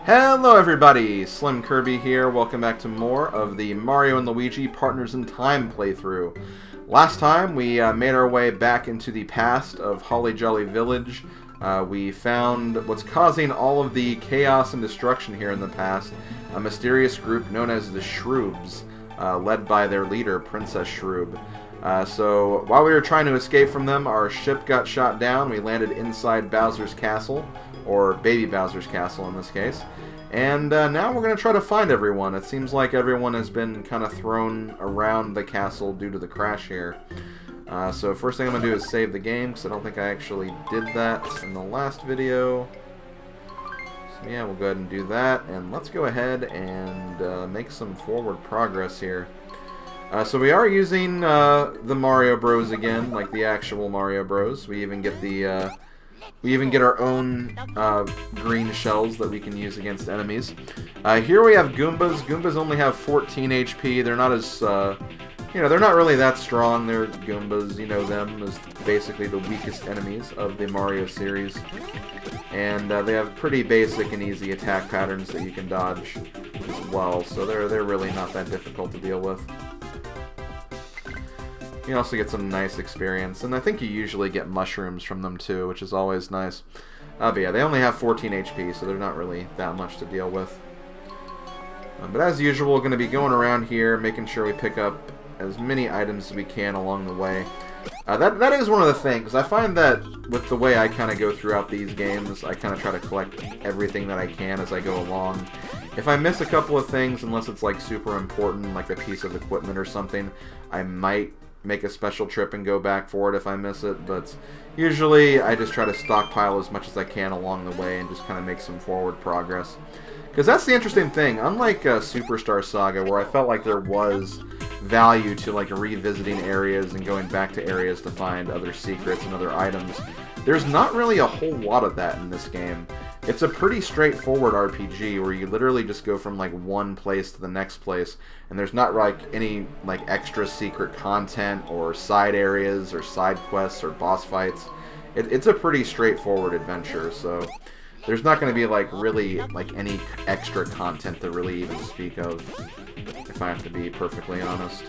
Hello everybody, SlimKirby here. Welcome back to more of the Mario and Luigi Partners in Time playthrough. Last time we made our way back into the past of Holly Jolly Village. We found what's causing all of the chaos and destruction here in the past, a mysterious group known as the Shroobs, led by their leader, Princess Shroob. So while we were trying to escape from them, our ship got shot down. We landed inside Bowser's Castle, or Baby Bowser's Castle in this case. And now we're going to try to find everyone. It seems like everyone has been kind of thrown around the castle due to the crash here. So first thing I'm going to do is save the game, because I don't think I actually did that in the last video. So yeah, we'll go ahead and do that. And let's go ahead and make some forward progress here. So we are using the Mario Bros again, like the actual Mario Bros. We even get the our own green shells that we can use against enemies. Here we have Goombas. Goombas only have 14 HP. They're not as, they're not really that strong. They're Goombas, you know them as basically the weakest enemies of the Mario series. And they have pretty basic and easy attack patterns that you can dodge as well. So they're really not that difficult to deal with. You can also get some nice experience, and I think you usually get mushrooms from them too, which is always nice. But yeah, they only have 14 HP, so they're not really that much to deal with. But as usual, we're going to be going around here, making sure we pick up as many items as we can along the way. That is one of the things. I find that with the way I kind of go throughout these games, I kind of try to collect everything that I can as I go along. If I miss a couple of things, unless it's like super important, like a piece of equipment or something, I might make a special trip and go back for it if I miss it, but usually I just try to stockpile as much as I can along the way and just kind of make some forward progress. Because that's the interesting thing. Unlike Superstar Saga, where I felt like there was value to like revisiting areas and going back to areas to find other secrets and other items, there's not really a whole lot of that in this game. It's a pretty straightforward RPG where you literally just go from like one place to the next place, and there's not like any like extra secret content or side areas or side quests or boss fights. It's a pretty straightforward adventure, so there's not going to be like really like any extra content to really even speak of, if I have to be perfectly honest.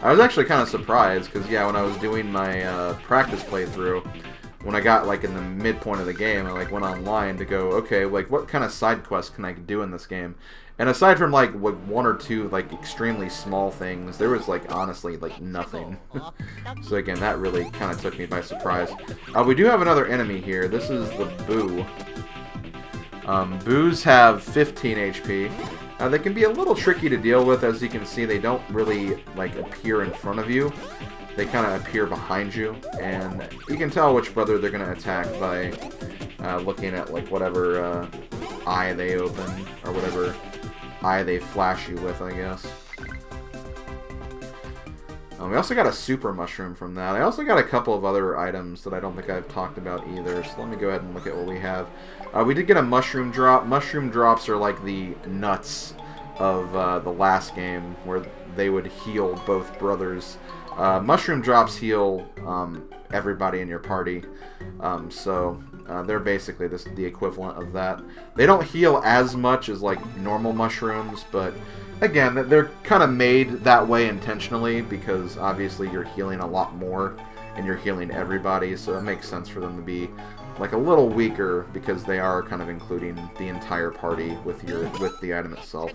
I was actually kind of surprised, because yeah, when I was doing my practice playthrough, when I got like in the midpoint of the game, I like went online to go, okay, like what kind of side quests can I do in this game? And aside from like one or two like extremely small things, there was like honestly like nothing. So again, that really kind of took me by surprise. We do have another enemy here. This is the Boo. Boos have 15 HP. They can be a little tricky to deal with. As you can see, they don't really like appear in front of you. They kind of appear behind you, and you can tell which brother they're going to attack by looking at like whatever eye they open, or whatever eye they flash you with, I guess. We also got a super mushroom from that. I also got a couple of other items that I don't think I've talked about either, so let me go ahead and look at what we have. We did get a mushroom drop. Mushroom drops are like the nuts of the last game, where they would heal both brothers. Mushroom drops heal everybody in your party, so they're basically the equivalent of that. They don't heal as much as like normal mushrooms, but again, they're kind of made that way intentionally, because obviously you're healing a lot more and you're healing everybody, so it makes sense for them to be like a little weaker, because they are kind of including the entire party with the item itself.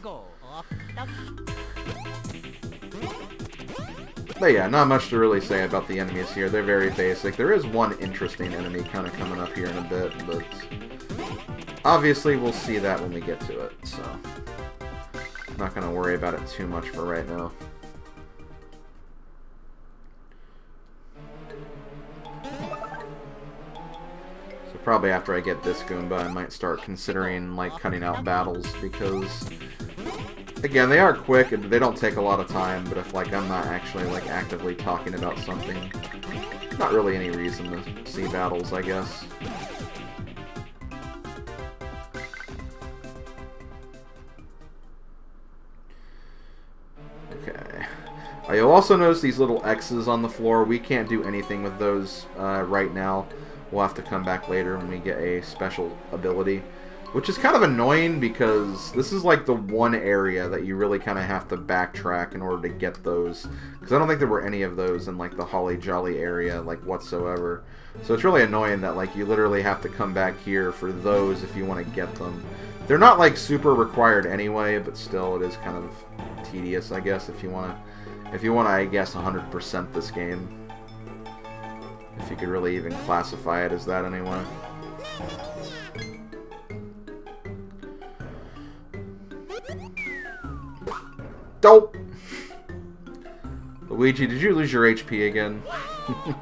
But yeah, not much to really say about the enemies here. They're very basic. There is one interesting enemy kind of coming up here in a bit, but obviously we'll see that when we get to it, so I'm not going to worry about it too much for right now. So probably after I get this Goomba, I might start considering like cutting out battles, because again, they are quick and they don't take a lot of time, but if like I'm not actually like actively talking about something, not really any reason to see battles, I guess. Okay. You'll also notice these little X's on the floor. We can't do anything with those right now. We'll have to come back later when we get a special ability. Which is kind of annoying because this is like the one area that you really kind of have to backtrack in order to get those. Because I don't think there were any of those in like the Holly Jolly area like whatsoever. So it's really annoying that like you literally have to come back here for those if you want to get them. They're not like super required anyway, but still it is kind of tedious, I guess, if you want to, I guess, 100% this game. If you could really even classify it as that anyway. Dope! Luigi, did you lose your HP again? I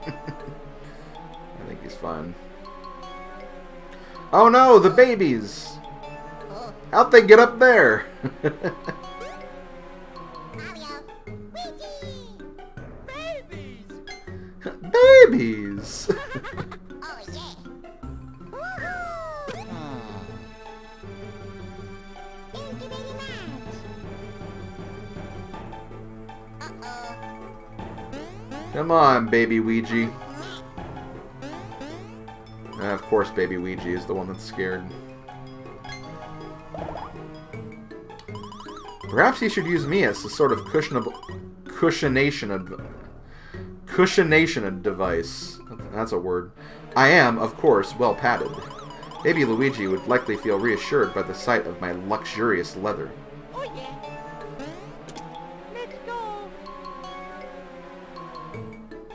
think he's fine. Oh no, the babies! How'd they get up there? Babies! Come on, baby Luigi. Of course, baby Luigi is the one that's scared. Perhaps he should use me as a sort of cushionation device. That's a word. I am, of course, well padded. Baby Luigi would likely feel reassured by the sight of my luxurious leather.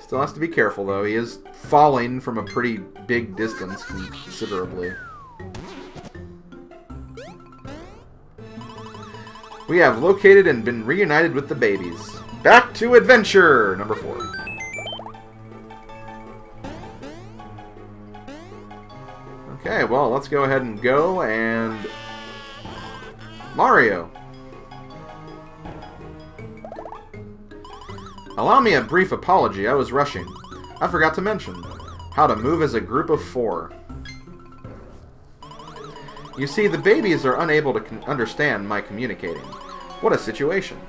Still has to be careful, though. He is falling from a pretty big distance, considerably. We have located and been reunited with the babies. Back to adventure! Number 4. Okay, well, let's go ahead and go, and... Mario! Allow me a brief apology, I was rushing. I forgot to mention how to move as a group of 4. You see, the babies are unable to understand my communicating. What a situation.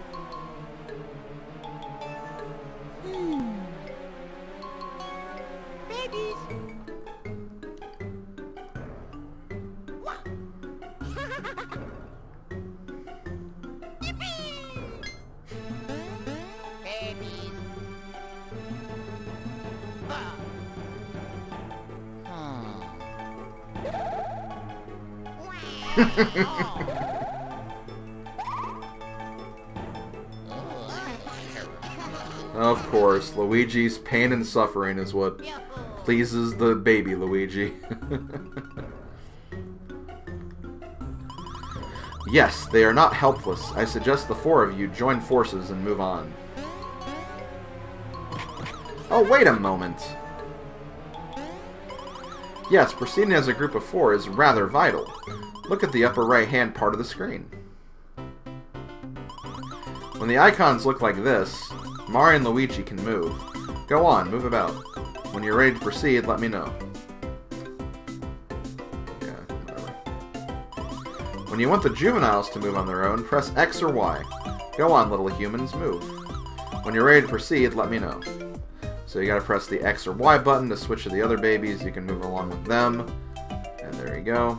Babies. Of course, Luigi's pain and suffering is what pleases the baby Luigi. Yes, they are not helpless. I suggest the 4 of you join forces and move on. Oh, wait a moment. Yes, proceeding as a group of 4 is rather vital. Look at the upper right-hand part of the screen. When the icons look like this, Mario and Luigi can move. Go on, move about. When you're ready to proceed, let me know. Yeah, whatever. When you want the juveniles to move on their own, press X or Y. Go on, little humans, move. When you're ready to proceed, let me know. So you gotta press the X or Y button to switch to the other babies. You can move along with them. And there you go.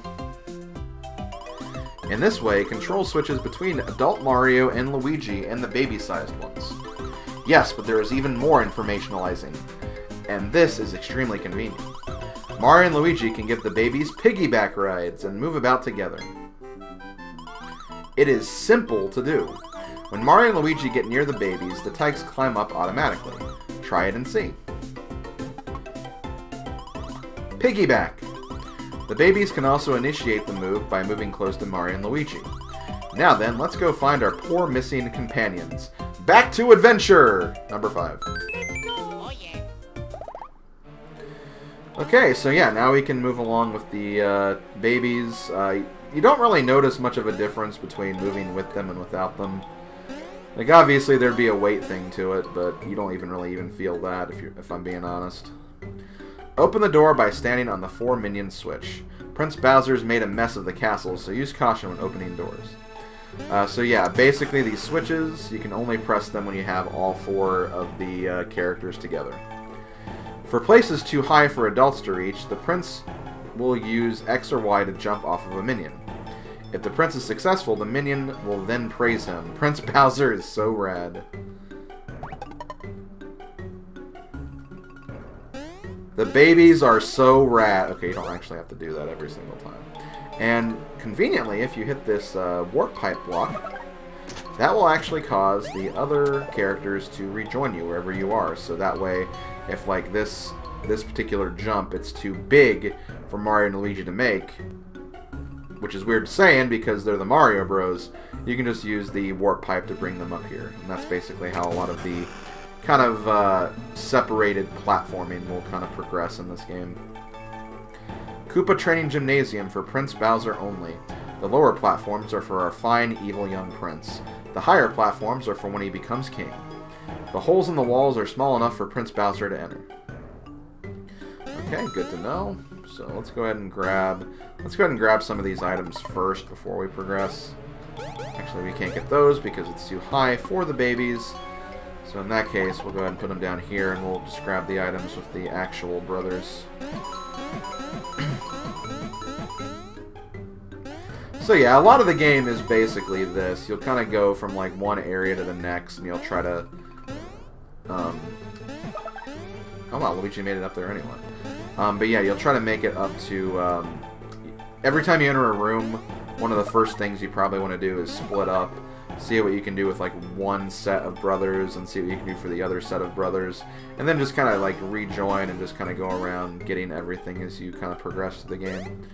In this way, control switches between adult Mario and Luigi and the baby-sized ones. Yes, but there is even more informationalizing, and this is extremely convenient. Mario and Luigi can give the babies piggyback rides and move about together. It is simple to do. When Mario and Luigi get near the babies, the tykes climb up automatically. Try it and see. Piggyback! The babies can also initiate the move by moving close to Mario and Luigi. Now then, let's go find our poor missing companions. Back to adventure! Number 5. Okay, so yeah, now we can move along with the babies. You don't really notice much of a difference between moving with them and without them. Like, obviously there'd be a weight thing to it, but you don't even really feel that, if I'm being honest. Open the door by standing on the 4 minion switch. Prince Bowser's made a mess of the castle, so use caution when opening doors. So yeah, basically these switches, you can only press them when you have all 4 of the characters together. For places too high for adults to reach, the prince will use X or Y to jump off of a minion. If the prince is successful, the minion will then praise him. Prince Bowser is so rad. The babies are so rad. Okay, you don't actually have to do that every single time. And conveniently, if you hit this warp pipe block, that will actually cause the other characters to rejoin you wherever you are. So that way, if like this particular jump, it's too big for Mario and Luigi to make, which is weird saying because they're the Mario Bros, you can just use the warp pipe to bring them up here. And that's basically how a lot of the kind of separated platforming will kind of progress in this game. Koopa Training Gymnasium for Prince Bowser only. The lower platforms are for our fine, evil young prince. The higher platforms are for when he becomes king. The holes in the walls are small enough for Prince Bowser to enter. Okay, good to know. So let's go ahead and grab some of these items first before we progress. Actually, we can't get those because it's too high for the babies. So in that case, we'll go ahead and put them down here, and we'll just grab the items with the actual brothers. So yeah, a lot of the game is basically this. You'll kind of go from like one area to the next, and you'll try to... oh wow, Luigi made it up there anyway. But yeah, you'll try to make it up to... every time you enter a room, one of the first things you probably want to do is split up. See what you can do with like one set of brothers, and see what you can do for the other set of brothers. And then just kind of like rejoin and just kind of go around getting everything as you kind of progress through the game.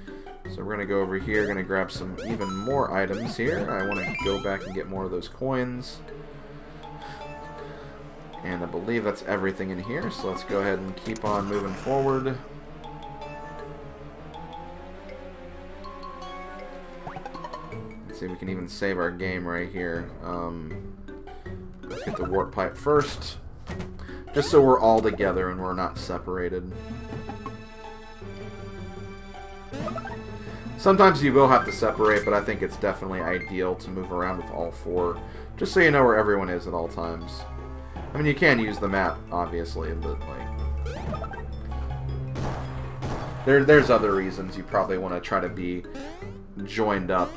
So we're going to go over here, going to grab some even more items here. I want to go back and get more of those coins. And I believe that's everything in here, so let's go ahead and keep on moving forward. Let's see if we can even save our game right here. Let's get the warp pipe first, just so we're all together and we're not separated. Sometimes you will have to separate, but I think it's definitely ideal to move around with all four, just so you know where everyone is at all times. I mean, you can use the map, obviously, but, like... There's other reasons you probably want to try to be joined up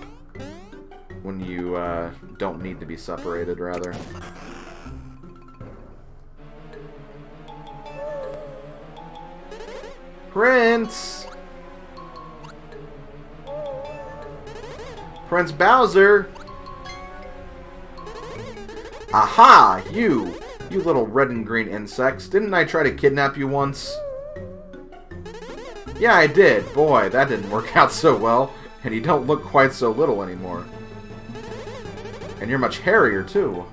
when you don't need to be separated, rather. Prince! Prince Bowser! Aha! You little red and green insects. Didn't I try to kidnap you once? Yeah, I did. Boy, that didn't work out so well. And you don't look quite so little anymore. And you're much hairier, too.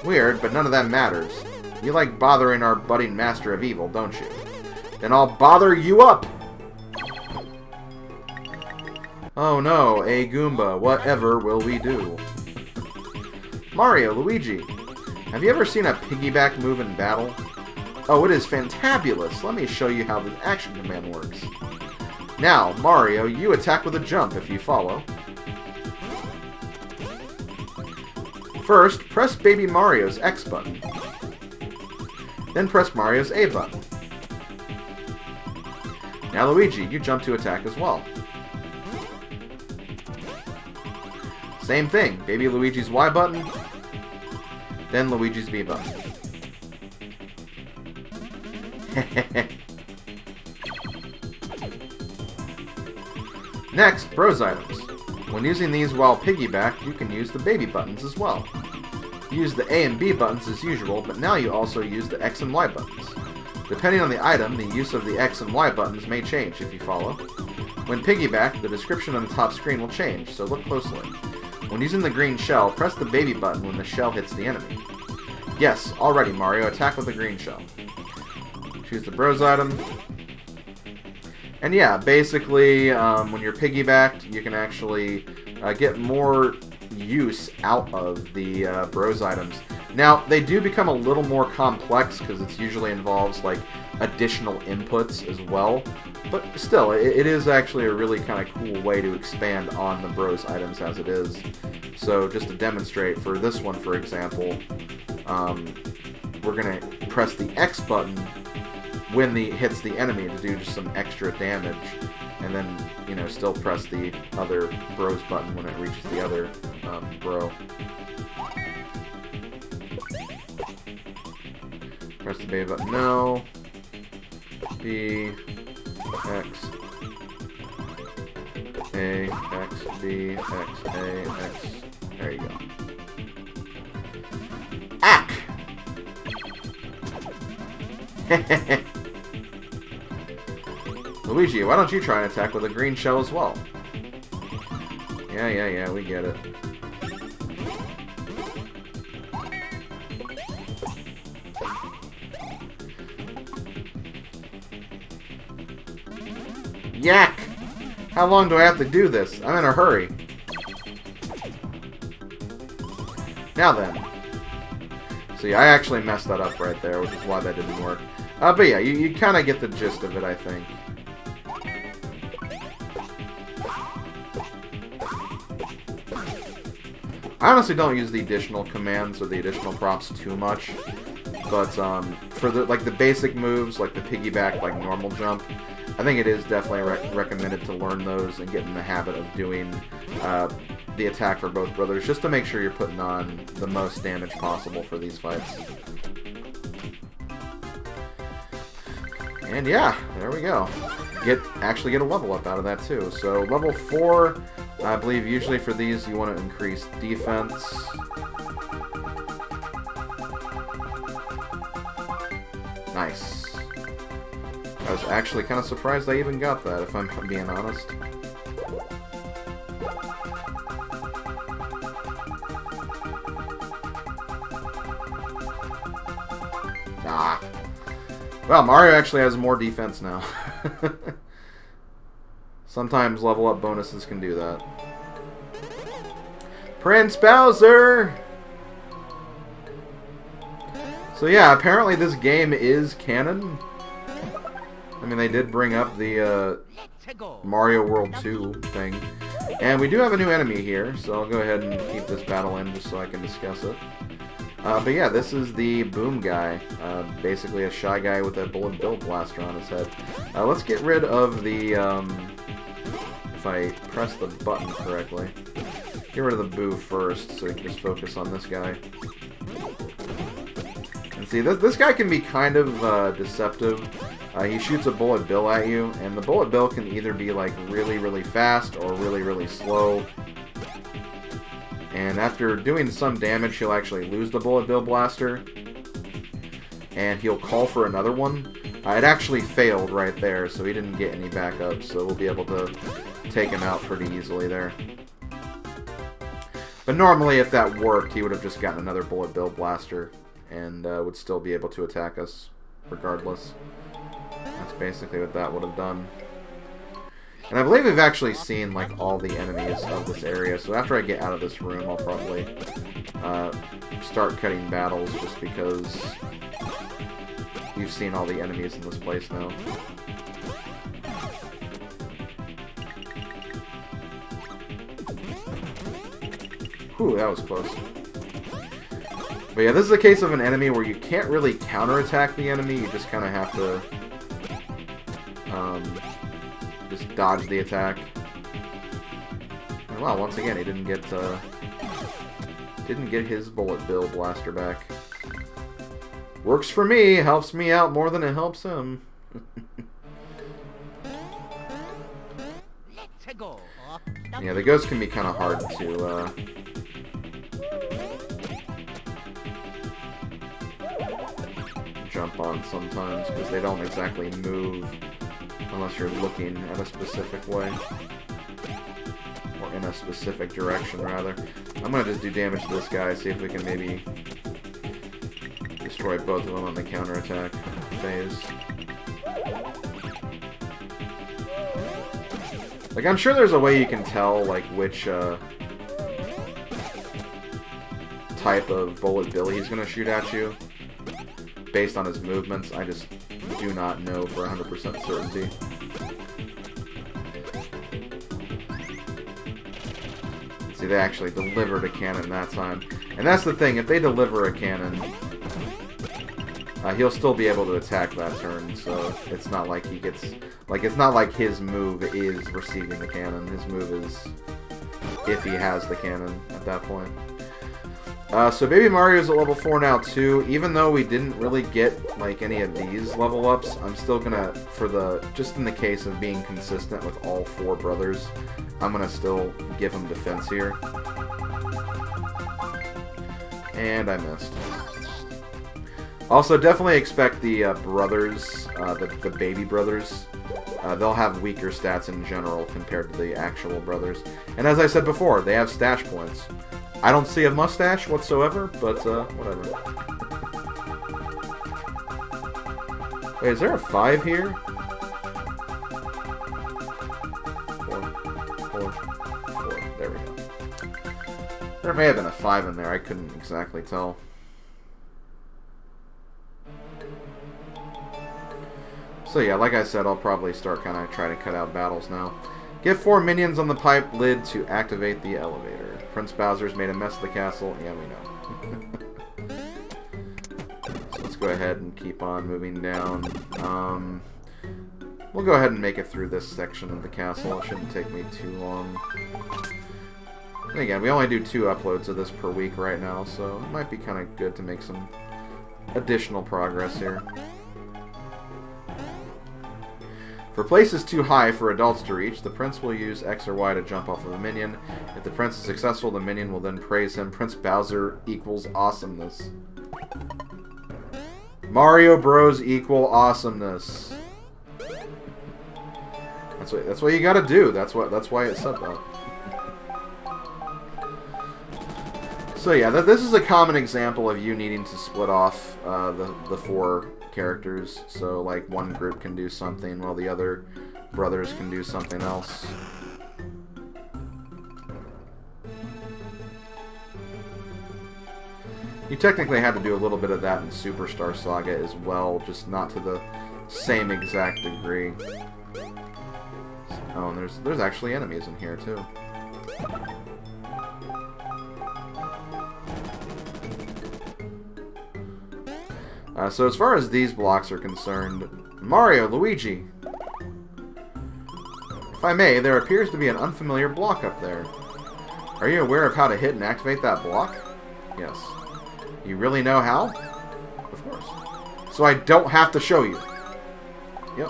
Weird, but none of that matters. You like bothering our budding master of evil, don't you? Then I'll bother you up! Oh no, a Goomba, whatever will we do? Mario, Luigi, have you ever seen a piggyback move in battle? Oh, it is fantabulous. Let me show you how the action command works. Now, Mario, you attack with a jump if you follow. First, press Baby Mario's X button. Then press Mario's A button. Now, Luigi, you jump to attack as well. Same thing, Baby Luigi's Y button, then Luigi's B button. Next, Bros items. When using these while piggybacked, you can use the baby buttons as well. You use the A and B buttons as usual, but now you also use the X and Y buttons. Depending on the item, the use of the X and Y buttons may change if you follow. When piggybacked, the description on the top screen will change, so look closely. When using the green shell, press the baby button when the shell hits the enemy. Yes, already Mario, attack with the green shell. Choose the Bros item. And yeah, basically, when you're piggybacked, you can actually get more use out of the Bros items. Now, they do become a little more complex because it usually involves like additional inputs as well. But still, it is actually a really kind of cool way to expand on the Bros items as it is. So just to demonstrate for this one, for example, we're gonna press the X button when the hits the enemy to do just some extra damage, and then, you know, still press the other bros button when it reaches the other bro. Press the B button. No. B, X, A, X, B, X, A, X. There you go. Ack! Luigi, why don't you try and attack with a green shell as well? Yeah, we get it. Yak! How long do I have to do this? I'm in a hurry. Now then. See, I actually messed that up right there, which is why that didn't work. But yeah, you kind of get the gist of it, I think. I honestly don't use the additional commands or the additional props too much, but for the basic moves, like the piggyback, like normal jump, I think it is definitely recommended to learn those and get in the habit of doing the attack for both brothers, just to make sure you're putting on the most damage possible for these fights. And yeah, there we go. Actually get a level up out of that too. So level 4, I believe usually for these you want to increase defense. Nice. I was actually kind of surprised I even got that, if I'm being honest. Nah. Well, Mario actually has more defense now. Sometimes level up bonuses can do that. Prince Bowser! So yeah, apparently this game is canon. I mean, they did bring up the Mario World 2 thing. And we do have a new enemy here, so I'll go ahead and keep this battle in just so I can discuss it. But yeah, this is the Boom Guy. Basically a shy guy with a bullet bill blaster on his head. Let's get rid of the, if I press the button correctly, get rid of the Boo first, so we can just focus on this guy. And see, this guy can be kind of deceptive. He shoots a bullet bill at you, and the bullet bill can either be like really, really fast or really, really slow. And after doing some damage, he'll actually lose the bullet bill blaster, and he'll call for another one. It actually failed right there, so he didn't get any backup, so we'll be able to take him out pretty easily there. But normally, if that worked, he would have just gotten another bullet bill blaster, and would still be able to attack us regardless. That's basically what that would have done. And I believe we've actually seen, like, all the enemies of this area, so after I get out of this room, I'll probably start cutting battles, just because you've seen all the enemies in this place now. Whew, that was close. But yeah, this is a case of an enemy where you can't really counterattack the enemy, you just kind of have to just dodge the attack. And well, once again, he didn't get his bullet bill blaster back. Works for me, helps me out more than it helps him. Yeah, the ghosts can be kind of hard to jump on sometimes, because they don't exactly move unless you're looking at a specific way. Or in a specific direction, rather. I'm gonna just do damage to this guy, see if we can maybe destroy both of them on the counterattack phase. Like, I'm sure there's a way you can tell, like, which type of bullet bill he's gonna shoot at you based on his movements. I just do not know for 100% certainty. See, they actually delivered a cannon that time. And that's the thing, if they deliver a cannon, he'll still be able to attack that turn, so it's not like he gets... Like, it's not like his move is receiving the cannon. His move is if he has the cannon at that point. So Baby Mario's at level 4 now, too. Even though we didn't really get, like, any of these level ups, I'm still gonna, just in the case of being consistent with all 4 brothers, I'm gonna still give him defense here. And I missed. Also, definitely expect the brothers, the baby brothers, they'll have weaker stats in general compared to the actual brothers. And as I said before, they have stash points. I don't see a mustache whatsoever, but whatever. Wait, is there a 5 here? 4. There we go. There may have been a 5 in there. I couldn't exactly tell. So yeah, like I said, I'll probably start kind of trying to cut out battles now. Get 4 minions on the pipe lid to activate the elevator. Prince Bowser's made a mess of the castle. Yeah, we know. So let's go ahead and keep on moving down. We'll go ahead and make it through this section of the castle. It shouldn't take me too long. And again, we only do 2 uploads of this per week right now, so it might be kind of good to make some additional progress here. For places too high for adults to reach, the prince will use X or Y to jump off of a minion. If the prince is successful, the minion will then praise him. Prince Bowser equals awesomeness. Mario Bros equal awesomeness. That's what you gotta do. That's why it said that. So yeah, this is a common example of you needing to split off the 4 characters, so like one group can do something while the other brothers can do something else. You technically had to do a little bit of that in Superstar Saga as well, just not to the same exact degree. Oh, and there's actually enemies in here too. So as far as these blocks are concerned, Mario, Luigi. If I may, there appears to be an unfamiliar block up there. Are you aware of how to hit and activate that block? Yes. You really know how? Of course. So I don't have to show you. Yep.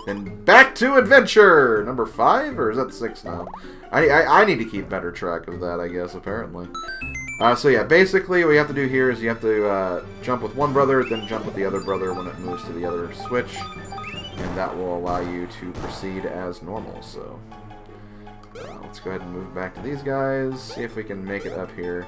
Then back to adventure! Number 5? Or is that 6 now? I need to keep better track of that, I guess, apparently. So yeah, basically what you have to do here is you have to jump with one brother, then jump with the other brother when it moves to the other switch. And that will allow you to proceed as normal, so... let's go ahead and move back to these guys, see if we can make it up here.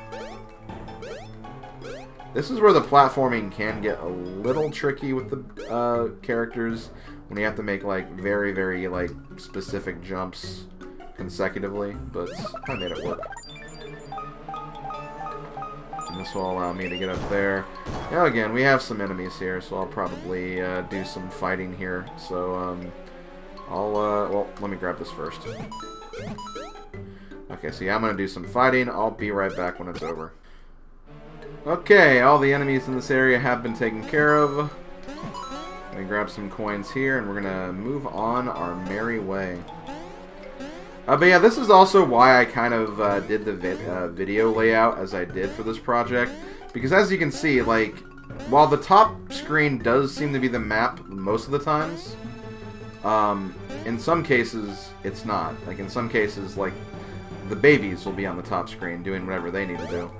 This is where the platforming can get a little tricky with the characters, when you have to make, like, very, very, like, specific jumps consecutively, but I made it work. And this will allow me to get up there. Now again, we have some enemies here, so I'll probably do some fighting here. So, well, let me grab this first. Okay, so yeah, I'm going to do some fighting. I'll be right back when it's over. Okay, all the enemies in this area have been taken care of. Let me grab some coins here, and we're going to move on our merry way. But yeah, this is also why I kind of did the video layout as I did for this project. Because as you can see, like, while the top screen does seem to be the map most of the times, in some cases, it's not. Like, in some cases, like, the babies will be on the top screen doing whatever they need to do.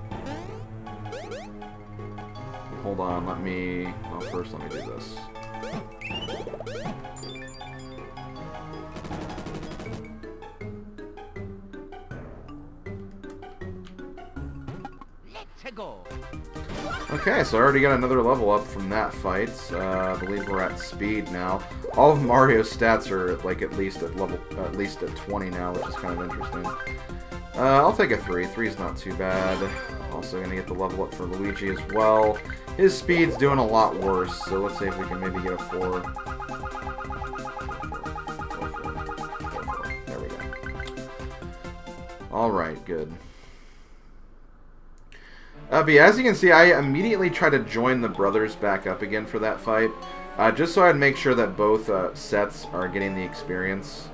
Hold on, well, first let me do this. Okay, so I already got another level up from that fight. I believe we're at speed now. All of Mario's stats are like at least at 20 now, which is kind of interesting. I'll take a 3. 3's not too bad. Also gonna get the level up for Luigi as well. His speed's doing a lot worse, so let's see if we can maybe get a 4. There we go. Alright, good. But yeah, as you can see, I immediately try to join the brothers back up again for that fight. Just so I'd make sure that both sets are getting the experience.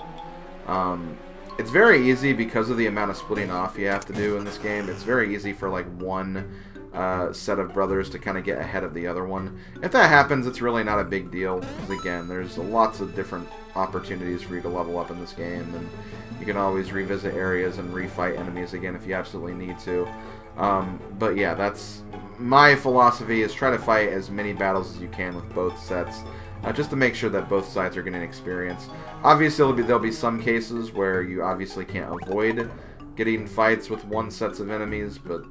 It's very easy because of the amount of splitting off you have to do in this game. It's very easy for like one set of brothers to kind of get ahead of the other one. If that happens, it's really not a big deal. Because again, there's lots of different opportunities for you to level up in this game. And you can always revisit areas and refight enemies again if you absolutely need to. But yeah, that's my philosophy, is try to fight as many battles as you can with both sets, just to make sure that both sides are getting experience. Obviously, there'll be some cases where you obviously can't avoid getting fights with one sets of enemies, but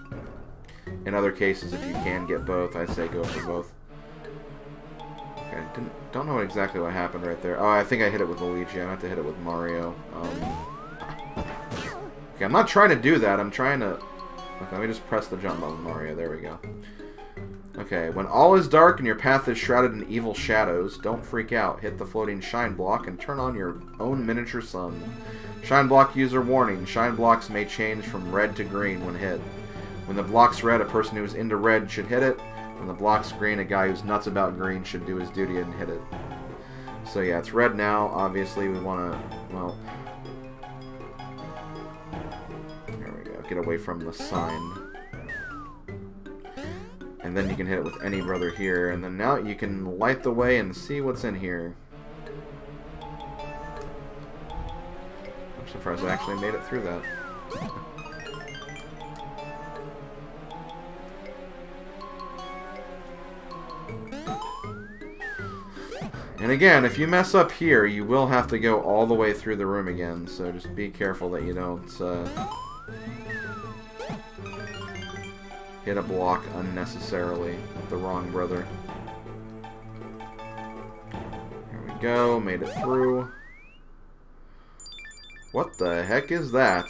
in other cases, if you can get both, I say go for both. Okay, don't know exactly what happened right there. Oh, I think I hit it with Luigi. I meant to hit it with Mario. Okay, I'm not trying to do that. I'm trying to... Okay, let me just press the jump button with Mario. There we go. Okay, when all is dark and your path is shrouded in evil shadows, don't freak out. Hit the floating shine block and turn on your own miniature sun. Shine block user warning. Shine blocks may change from red to green when hit. When the block's red, a person who's into red should hit it. When the block's green, a guy who's nuts about green should do his duty and hit it. So yeah, it's red now. Obviously, we want to, well... There we go. Get away from the sign. And then you can hit it with any brother here. And then now you can light the way and see what's in here. I'm surprised I actually made it through that. And again, if you mess up here, you will have to go all the way through the room again. So just be careful that you don't... hit a block unnecessarily with the wrong brother. Here we go, made it through. What the heck is that?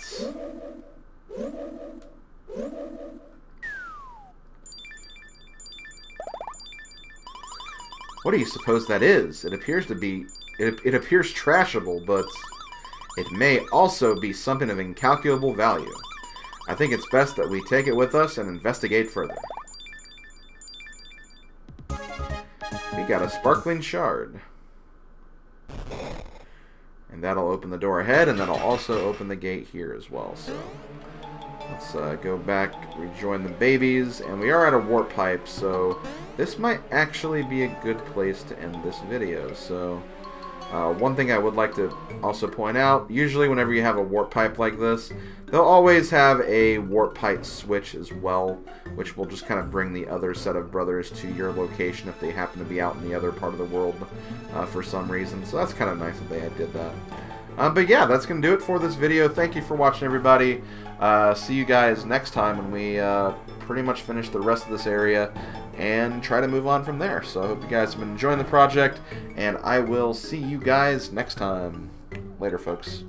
What do you suppose that is? It appears to be... It appears trashable, but it may also be something of incalculable value. I think it's best that we take it with us and investigate further. We got a sparkling shard. And that'll open the door ahead, and that'll also open the gate here as well. So let's go back, rejoin the babies, and we are at a warp pipe, so this might actually be a good place to end this video. So one thing I would like to also point out, usually whenever you have a warp pipe like this, they'll always have a warp pipe switch as well, which will just kind of bring the other set of brothers to your location if they happen to be out in the other part of the world for some reason. So that's kind of nice that they did that. But yeah, that's going to do it for this video. Thank you for watching, everybody. See you guys next time when we pretty much finish the rest of this area and try to move on from there. So I hope you guys have been enjoying the project, and I will see you guys next time. Later, folks.